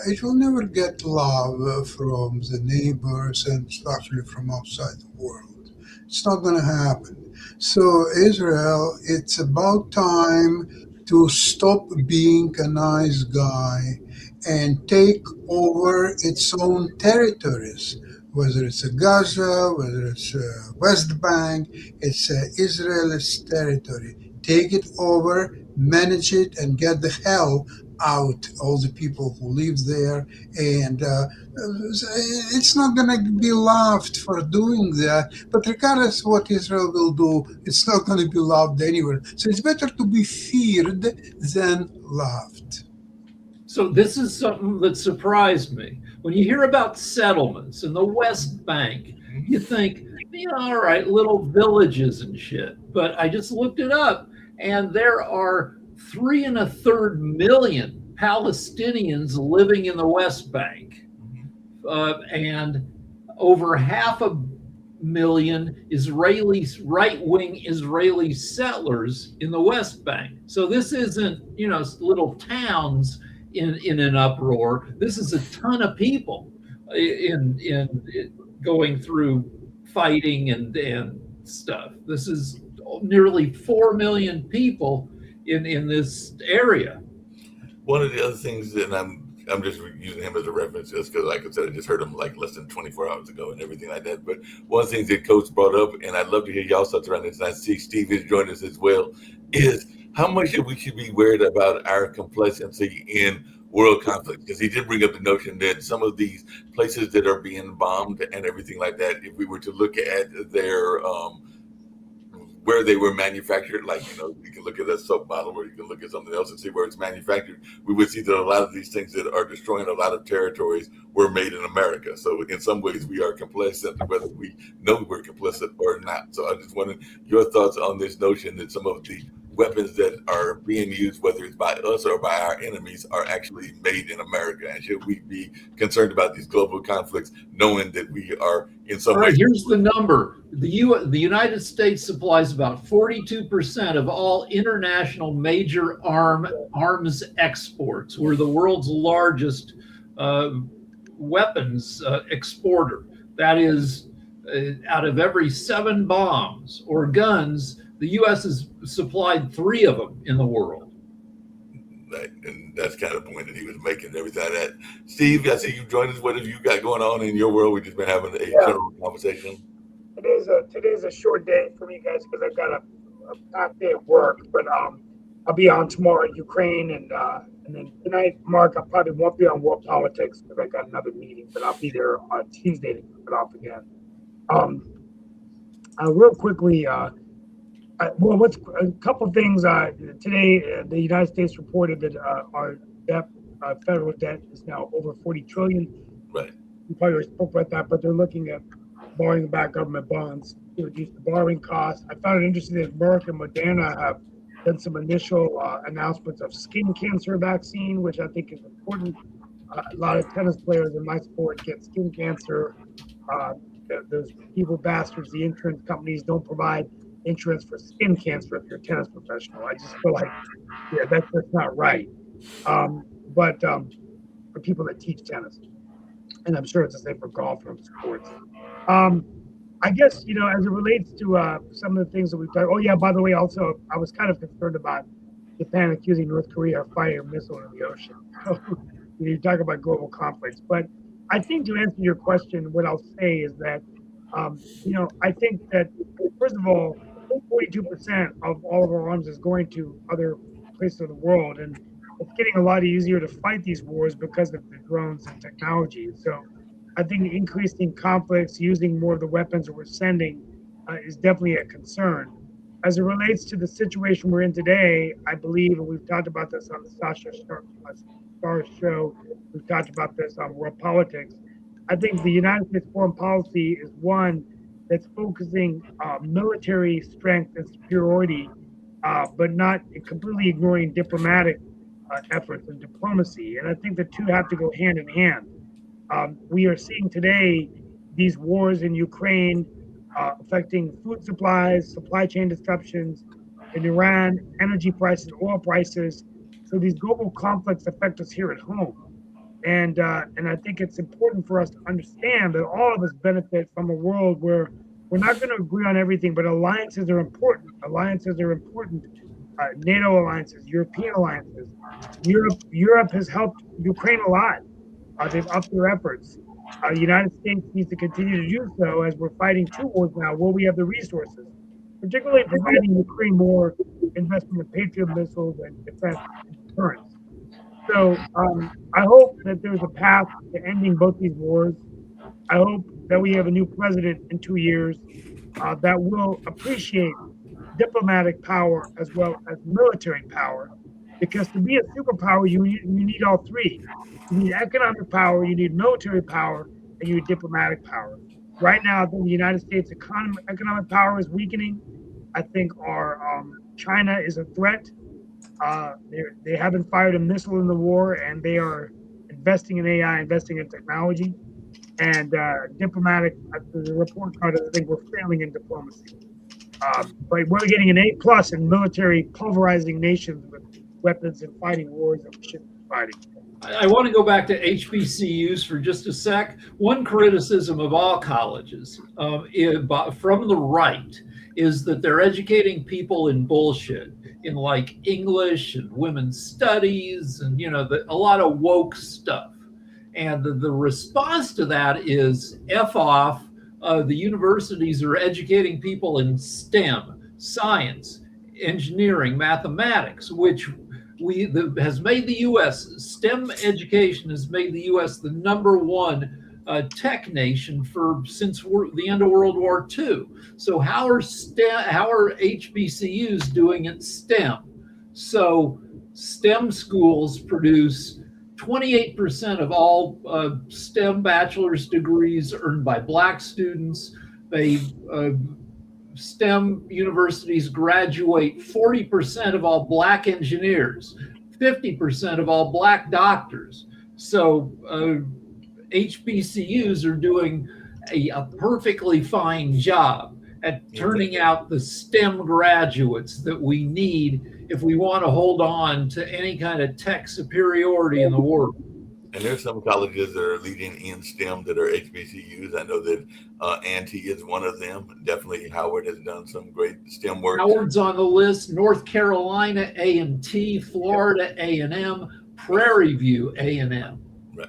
it will never get love from the neighbors and especially from outside the world. It's not going to happen. So, Israel, it's about time to stop being a nice guy and take over its own territories, whether it's a Gaza, whether it's a West Bank, it's Israel's territory. Take it over, manage it, and get the hell out all the people who live there. And it's not going to be loved for doing that. But regardless of what Israel will do, it's not going to be loved anywhere. So it's better to be feared than loved. So this is something that surprised me. When you hear about settlements in the West Bank, you think, all right, little villages and shit. But I just looked it up, and there are 3.33 million Palestinians living in the West Bank, and over half a million Israelis, right-wing Israeli settlers in the West Bank. So this isn't, little towns in an uproar. This is a ton of people. in going through fighting and stuff. This is nearly 4 million people in this area. One of the other things, and I'm just using him as a reference just because, like I said, I just heard him like less than 24 hours ago and everything like that. But one of the things that Coach brought up, and I'd love to hear y'all thoughts around this, and I see Steve has joined us as well, is how much we should be worried about our complacency in world conflict. Because he did bring up the notion that some of these places that are being bombed and everything like that, if we were to look at their where they were manufactured, like, you can look at a soap bottle or you can look at something else and see where it's manufactured, we would see that a lot of these things that are destroying a lot of territories were made in America. So in some ways we are complicit, whether we know we're complicit or not. So I just wanted your thoughts on this notion that some of the weapons that are being used, whether it's by us or by our enemies, are actually made in America. And should we be concerned about these global conflicts, knowing that we are in some All right, ways... here's the number. The United States supplies about 42% of all international major arms exports. We're the world's largest weapons exporter. That is, out of every 7 bombs or guns, the U.S. has supplied 3 of them in the world. Right, and that's kind of the point that he was making and everything like that. Steve, I see you joined us. What have you got going on in your world? We've just been having a general conversation. Today's a short day for me, guys, because I've got a packed day at work. But I'll be on tomorrow in Ukraine, and then tonight, Mark, I probably won't be on world politics because I got another meeting, but I'll be there on Tuesday to kick it off again. Real quickly, what's a couple things today? The United States reported that our debt, federal debt, is now over 40 trillion. Right. We probably already spoke about that, but they're looking at borrowing back government bonds to reduce the borrowing costs. I found it interesting that Merck and Moderna have done some initial announcements of skin cancer vaccine, which I think is important. A lot of tennis players in my sport get skin cancer. Those evil bastards, the insurance companies, don't provide insurance for skin cancer if you're a tennis professional. I just feel like, that's not right. But for people that teach tennis, and I'm sure it's the same for golf and sports. I guess, as it relates to some of the things that we've talked. Oh yeah, by the way, also I was kind of concerned about Japan accusing North Korea of firing a missile in the ocean. So you talk about global conflicts, but I think to answer your question, what I'll say is that, I think that, first of all, 42% of all of our arms is going to other places of the world, and it's getting a lot easier to fight these wars because of the drones and technology. So I think increasing conflicts, using more of the weapons that we're sending is definitely a concern. As it relates to the situation we're in today, I believe, and we've talked about this on the Sasha Star show, we've talked about this on World Politics. I think the United States foreign policy is one that's focusing military strength and superiority, but not completely ignoring diplomatic efforts and diplomacy. And I think the two have to go hand in hand. We are seeing today these wars in Ukraine affecting food supplies, supply chain disruptions in Iran, energy prices, oil prices. So these global conflicts affect us here at home. And I think it's important for us to understand that all of us benefit from a world where we're not going to agree on everything, but alliances are important. Alliances are important. NATO alliances, European alliances. Europe has helped Ukraine a lot. They've upped their efforts. The United States needs to continue to do so as we're fighting 2 wars now where we have the resources, particularly providing Ukraine more investment in Patriot missiles and defense and deterrence. So I hope that there's a path to ending both these wars. I hope that we have a new president in 2 years that will appreciate diplomatic power as well as military power, because to be a superpower, you need all 3. You need economic power, you need military power, and you need diplomatic power. Right now, I think the United States economic power is weakening. I think our China is a threat. They haven't fired a missile in the war, and they are investing in AI, investing in technology. And diplomatic, the report card, I think we're failing in diplomacy. But we're getting an A+ in military, pulverizing nations with weapons and fighting wars that we shouldn't be fighting. I want to go back to HBCUs for just a sec. One criticism of all colleges from the right is that they're educating people in bullshit, in like English and women's studies and, a lot of woke stuff. And the response to that is F off. The universities are educating people in STEM, science, engineering, mathematics, which has made the U.S. STEM education has made the U.S. the number one tech nation since the end of World War II. So how are HBCUs doing at STEM? So STEM schools produce 28% of all STEM bachelor's degrees earned by Black students. STEM universities graduate 40% of all Black engineers, 50% of all Black doctors. So HBCUs are doing a perfectly fine job at turning out the STEM graduates that we need if we want to hold on to any kind of tech superiority in the world. And there's some colleges that are leading in STEM that are HBCUs. I know that Ante is one of them. Definitely Howard has done some great STEM work. Howard's on the list. North Carolina, A&T, Florida, A&M, Prairie View, A&M. Right.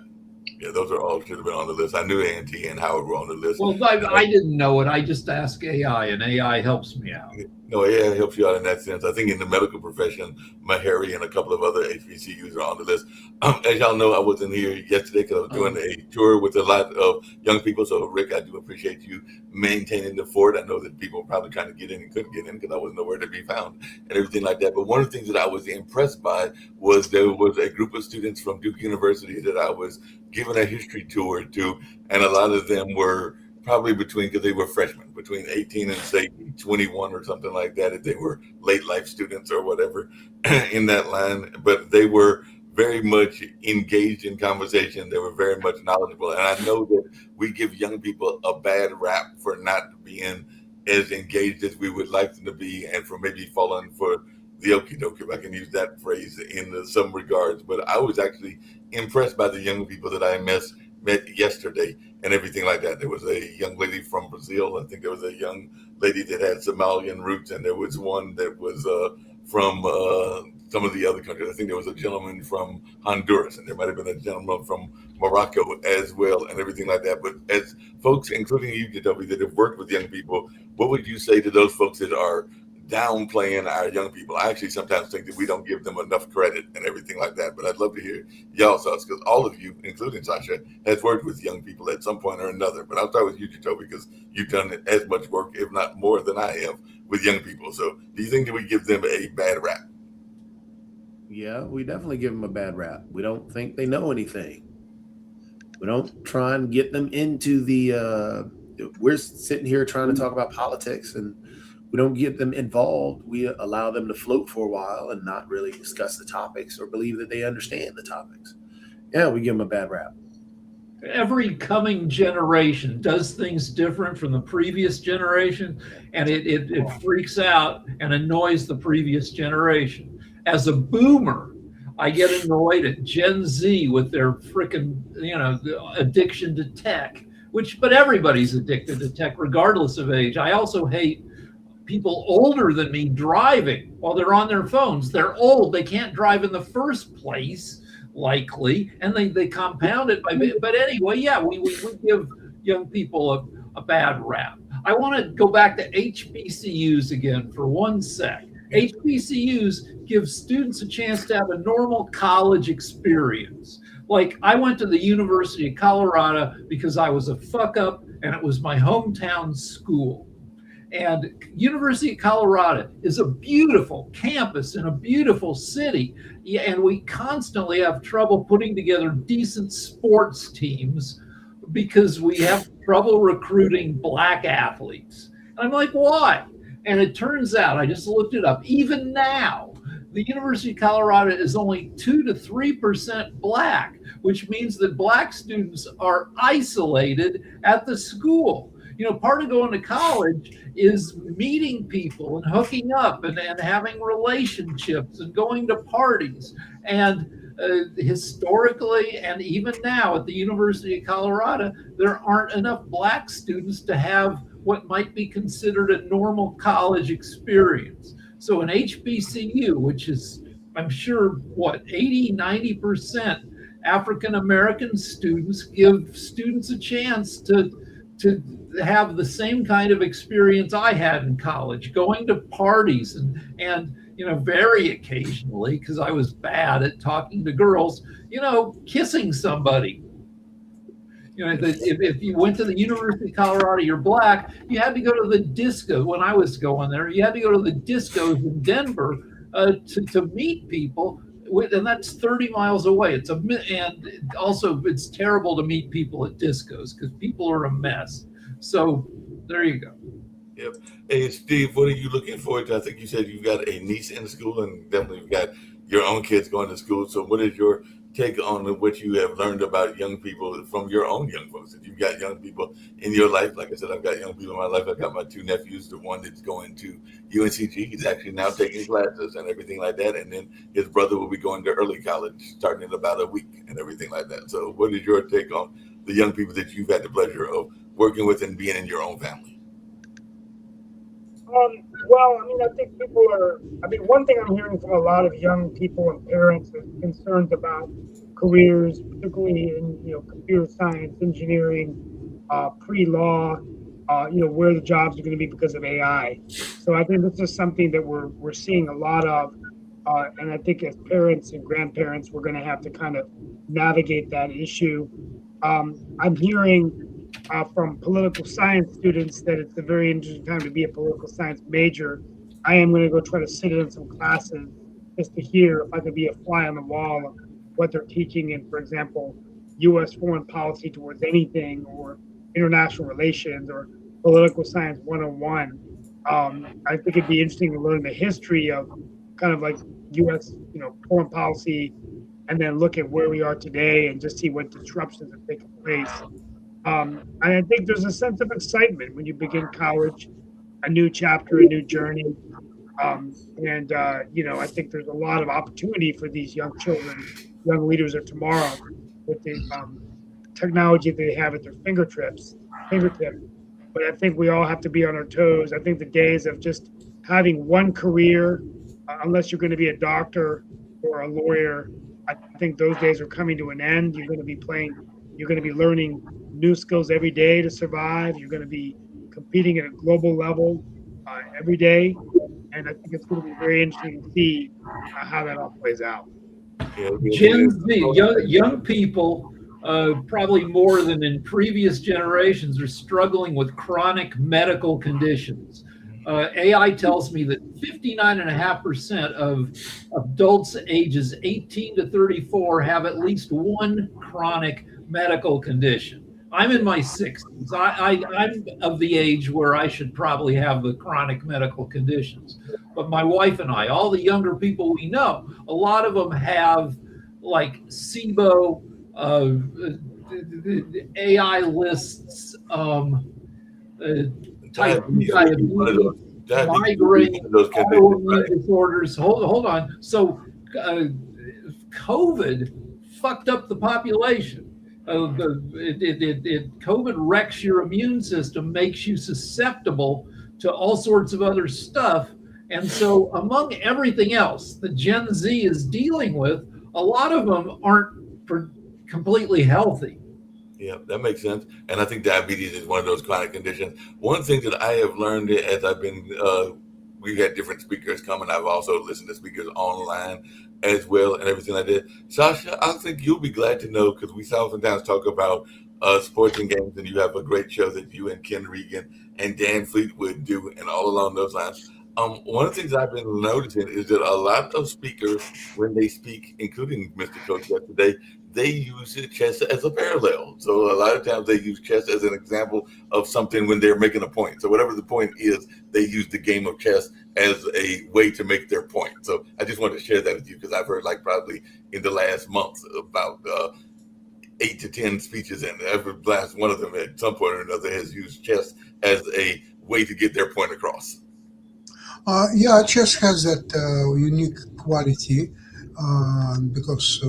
Yeah, those are all should have been on the list. I knew A&T and Howard were on the list. Well, I didn't know it. I just asked AI, and AI helps me out. No, AI helps you out in that sense. I think in the medical profession, Meharry and a couple of other HBCUs are on the list. As y'all know, I wasn't here yesterday because I was doing a tour with a lot of young people. So, Rick, I do appreciate you maintaining the fort. I know that people were probably trying to get in and couldn't get in because I wasn't nowhere to be found and everything like that. But one of the things that I was impressed by was there was a group of students from Duke University that I was giving a history tour to, and a lot of them were probably because they were freshmen, between 18 and say 21 or something like that, if they were late life students or whatever in that line. But they were very much engaged in conversation. They were very much knowledgeable. And I know that we give young people a bad rap for not being as engaged as we would like them to be and for maybe falling for the okie doke, if I can use that phrase in some regards. But I was actually impressed by the young people that I met yesterday and everything like that. There was a young lady from Brazil. I think there was a young lady that had Somalian roots, and there was one that was from some of the other countries. I think there was a gentleman from Honduras, and there might have been a gentleman from Morocco as well, and everything like that. But as folks, including you, Jacoby, that have worked with young people, what would you say to those folks that are downplaying our young people? I actually sometimes think that we don't give them enough credit and everything like that. But I'd love to hear y'all's thoughts, because all of you, including Sasha, has worked with young people at some point or another. But I'll start with you, Jacoby, because you've done as much work, if not more than I have, with young people. So do you think that we give them a bad rap? Yeah, we definitely give them a bad rap. We don't think they know anything. We don't try and get them into we're sitting here trying to talk about politics, and we don't get them involved. We allow them to float for a while and not really discuss the topics or believe that they understand the topics. Yeah, we give them a bad rap. Every coming generation does things different from the previous generation, and it freaks out and annoys the previous generation. As a boomer, I get annoyed at Gen Z with their freaking, addiction to tech, but everybody's addicted to tech regardless of age. I also hate people older than me driving while they're on their phones. They're old. They can't drive in the first place, likely, and they compound it by. But anyway, yeah, we give young people a bad rap. I want to go back to HBCUs again for one sec. HBCUs give students a chance to have a normal college experience. Like, I went to the University of Colorado because I was a fuck up and it was my hometown school. And University of Colorado is a beautiful campus in a beautiful city. And we constantly have trouble putting together decent sports teams because we have trouble recruiting Black athletes. And I'm like, why? And it turns out, I just looked it up, even now, the University of Colorado is only 2 to 3% Black, which means that Black students are isolated at the school. Part of going to college is meeting people and hooking up and having relationships and going to parties. And historically and even now at the University of Colorado, there aren't enough black students to have what might be considered a normal college experience. So an HBCU, which is, I'm sure, what, 80, 90% African American students, give students a chance to have the same kind of experience I had in college, going to parties and very occasionally, because I was bad at talking to girls, kissing somebody. If you went to the University of Colorado, you're black, you had to go to the disco. When I was going there, you had to go to the discos in Denver to meet people. And that's 30 miles away. And also it's terrible to meet people at discos because people are a mess. So there you go. Yep. Hey, Steve, what are you looking forward to? I think you said you've got a niece in school and definitely you've got your own kids going to school. So what is your take on what you have learned about young people from your own young folks? If you've got young people in your life, like I said, I've got young people in my life. I've got my two nephews, the one that's going to UNCG. He's actually now taking classes and everything like that. And then his brother will be going to early college starting in about a week and everything like that. So what is your take on the young people that you've had the pleasure of working with and being in your own family? Well, I mean, I think people are. I mean, one thing I'm hearing from a lot of young people and parents is concerns about careers, particularly in computer science, engineering, pre-law. Where the jobs are going to be because of AI. So I think this is something that we're seeing a lot of, and I think as parents and grandparents, we're going to have to kind of navigate that issue. I'm hearing from political science students that it's a very interesting time to be a political science major. I am going to go try to sit in some classes just to hear if I could be a fly on the wall of what they're teaching in, for example, U.S. foreign policy towards anything, or international relations, or political science 101. I think it'd be interesting to learn the history of kind of like U.S. foreign policy, and then look at where we are today and just see what disruptions have taken place. And I think there's a sense of excitement when you begin college, a new chapter, a new journey. I think there's a lot of opportunity for these young children, young leaders of tomorrow, with the technology they have at their fingertips. But I think we all have to be on our toes. I think the days of just having one career, unless you're going to be a doctor or a lawyer, I think those days are coming to an end. You're going to be learning new skills every day to survive. You're going to be competing at a global level every day. And I think it's going to be very interesting to see how that all plays out. Gen Z, young people, probably more than in previous generations, are struggling with chronic medical conditions. AI tells me that 59.5% of adults ages 18 to 34 have at least one chronic medical condition. I'm in my 60s. I'm of the age where I should probably have the chronic medical conditions. But my wife and I, all the younger people we know, a lot of them have like SIBO, AI lists, type 2 diabetes, migraine, autoimmune disorders. Hold on. So COVID fucked up the population. COVID wrecks your immune system, makes you susceptible to all sorts of other stuff. And so among everything else that Gen Z is dealing with, a lot of them aren't completely healthy. Yeah, that makes sense. And I think diabetes is one of those chronic conditions. One thing that I have learned as I've been, we've had different speakers come, and I've also listened to speakers online as well and everything like that. Sasha, I think you'll be glad to know, because we oftentimes talk about sports and games, and you have a great show that you and Ken Regan and Dan Fleetwood do, and all along those lines. One of the things I've been noticing is that a lot of speakers, when they speak, including Mr. Coach yesterday, they use chess as a parallel. So a lot of times they use chess as an example of something when they're making a point. So whatever the point is, they use the game of chess as a way to make their point. So I just wanted to share that with you, because I've heard like probably in the last month about 8 to 10 speeches, and every last one of them at some point or another has used chess as a way to get their point across. Yeah, chess has that unique quality because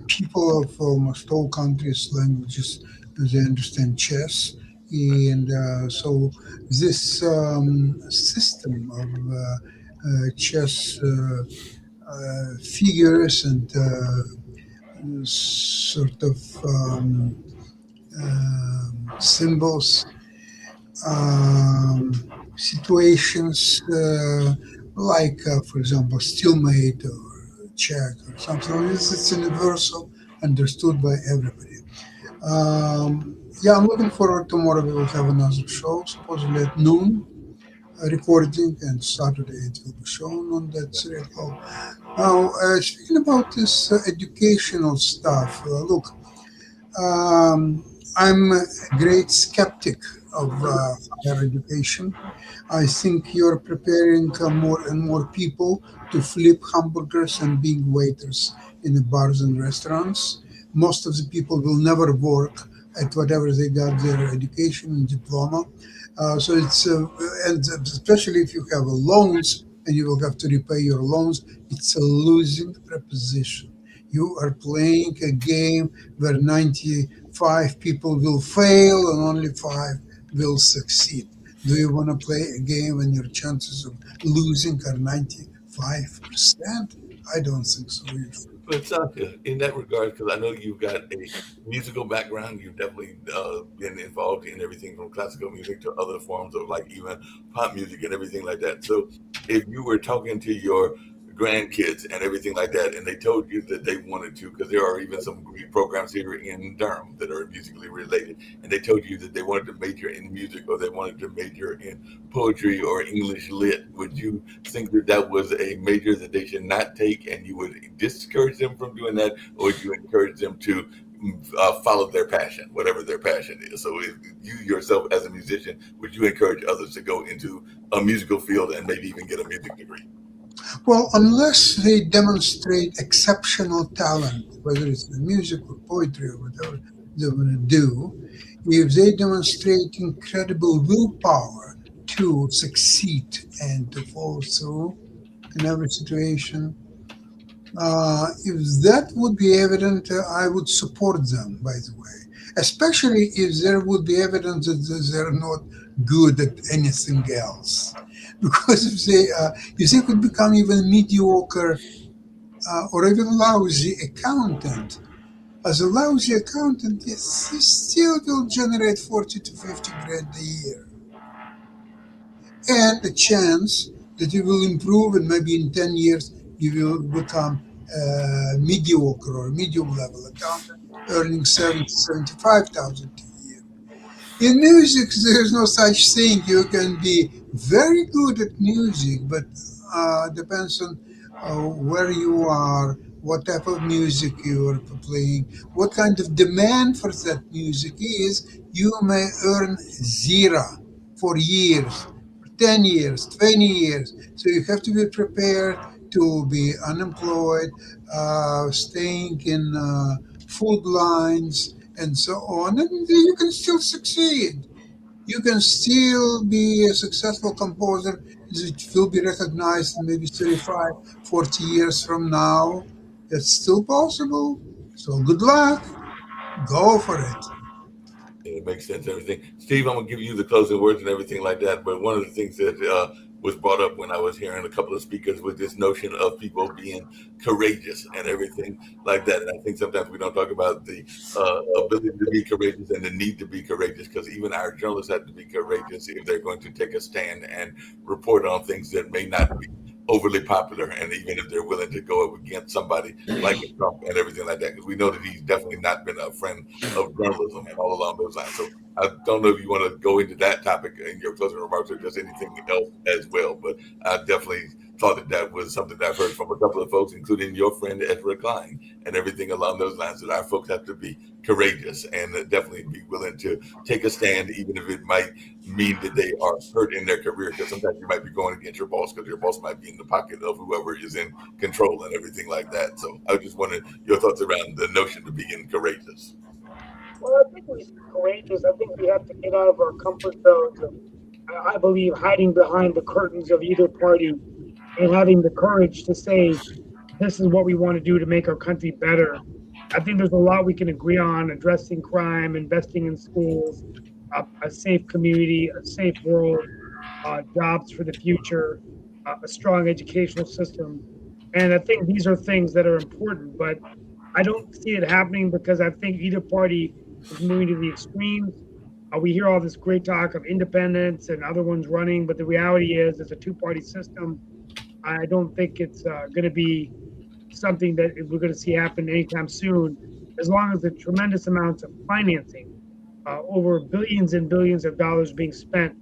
people of almost all countries' languages, they understand chess, and so this system of chess figures and sort of symbols, um, situations like, for example, stalemate or check or something like this. It's universal, understood by everybody. Yeah, I'm looking forward. Tomorrow we will have another show, supposedly at noon, a recording, and Saturday it will be shown on that serial. Now, speaking about this educational stuff, look, um, I'm a great skeptic of higher education. I think you're preparing more and more people to flip hamburgers and being waiters in the bars and restaurants. Most of the people will never work at whatever they got their education and diploma. So it's and especially if you have loans and you will have to repay your loans, it's a losing proposition. You are playing a game where 95 people will fail and only five will succeed. Do you want to play a game when your chances of losing are 95%? I don't think so either. But Sasha, in that regard, because I know you've got a musical background, you've definitely been involved in everything from classical music to other forms of like even pop music and everything like that. So, if you were talking to your grandkids and everything like that, and they told you that they wanted to, because there are even some great programs here in Durham that are musically related, and they told you that they wanted to major in music or they wanted to major in poetry or English lit, would you think that that was a major that they should not take, and you would discourage them from doing that, or would you encourage them to follow their passion, whatever their passion is? So, if you yourself as a musician, would you encourage others to go into a musical field and maybe even get a music degree? Well, unless they demonstrate exceptional talent, whether it's in music or poetry or whatever they want to do, if they demonstrate incredible willpower to succeed and to follow through in every situation, if that would be evident, I would support them, by the way, especially if there would be evidence that they're not good at anything else. Because if they could become even mediocre or even lousy accountant, as a lousy accountant, yes, you still will generate 40 to 50 grand a year. And a chance that you will improve and maybe in 10 years you will become mediocre or medium level accountant earning 75,000 a year. In music, there's no such thing. You can be very good at music, but depends on where you are, what type of music you are playing, what kind of demand for that music is. You may earn zero for years, for 10 years, 20 years. So you have to be prepared to be unemployed, staying in food lines, and so on. And you can still succeed. You can still be a successful composer that will be recognized in maybe 35, 40 years from now. It's still possible. So good luck. Go for it. It makes sense, everything. Steve, I'm gonna give you the closing words and everything like that. But one of the things that was brought up when I was hearing a couple of speakers was this notion of people being courageous and everything like that. And I think sometimes we don't talk about the ability to be courageous and the need to be courageous, because even our journalists have to be courageous if they're going to take a stand and report on things that may not be overly popular, and even if they're willing to go up against somebody like Trump and everything like that, because we know that he's definitely not been a friend of journalism and all along those lines. So I don't know if you want to go into that topic in your closing remarks or just anything else as well, but I definitely thought that that was something that I've heard from a couple of folks, including your friend Ezra Klein, and everything along those lines, that our folks have to be courageous and definitely be willing to take a stand, even if it might mean that they are hurt in their career. Because sometimes you might be going against your boss because your boss might be in the pocket of whoever is in control and everything like that. So I just wanted your thoughts around the notion of being courageous. Well, I think we courageous. I think we have to get out of our comfort zones of, I believe, hiding behind the curtains of either party and having the courage to say, this is what we want to do to make our country better. I think there's a lot we can agree on: addressing crime, investing in schools, a safe community, a safe world, jobs for the future, a strong educational system. And I think these are things that are important, but I don't see it happening because I think either party is moving to the extremes. We hear all this great talk of independence and other ones running, but the reality is it's a two-party system. I don't think it's going to be something that we're going to see happen anytime soon, as long as the tremendous amounts of financing, over billions and billions of dollars being spent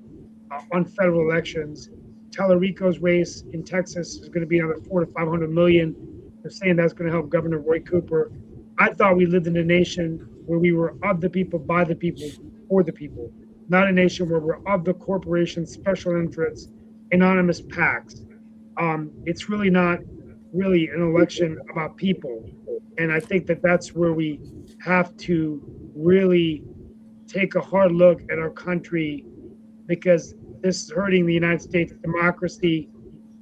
on federal elections. Tellerico's race in Texas is going to be another 400 to 500 million. They're saying that's going to help Governor Roy Cooper. I thought we lived in a nation where we were of the people, by the people, for the people, not a nation where we're of the corporations, special interests, anonymous PACs. It's really not really an election about people. And I think that that's where we have to really take a hard look at our country, because this is hurting the United States democracy.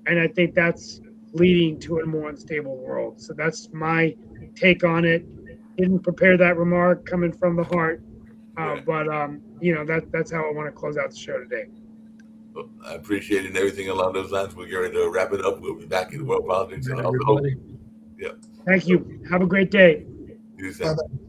And I think that's leading to a more unstable world. So that's my take on it. Didn't prepare that remark coming from the heart. But that's how I want to close out the show today. Well, I appreciate it and everything along those lines. We're going to wrap it up. We'll be back in world politics and also. Everybody. Yeah. Thank you. Have a great day. You, Sam. Bye-bye.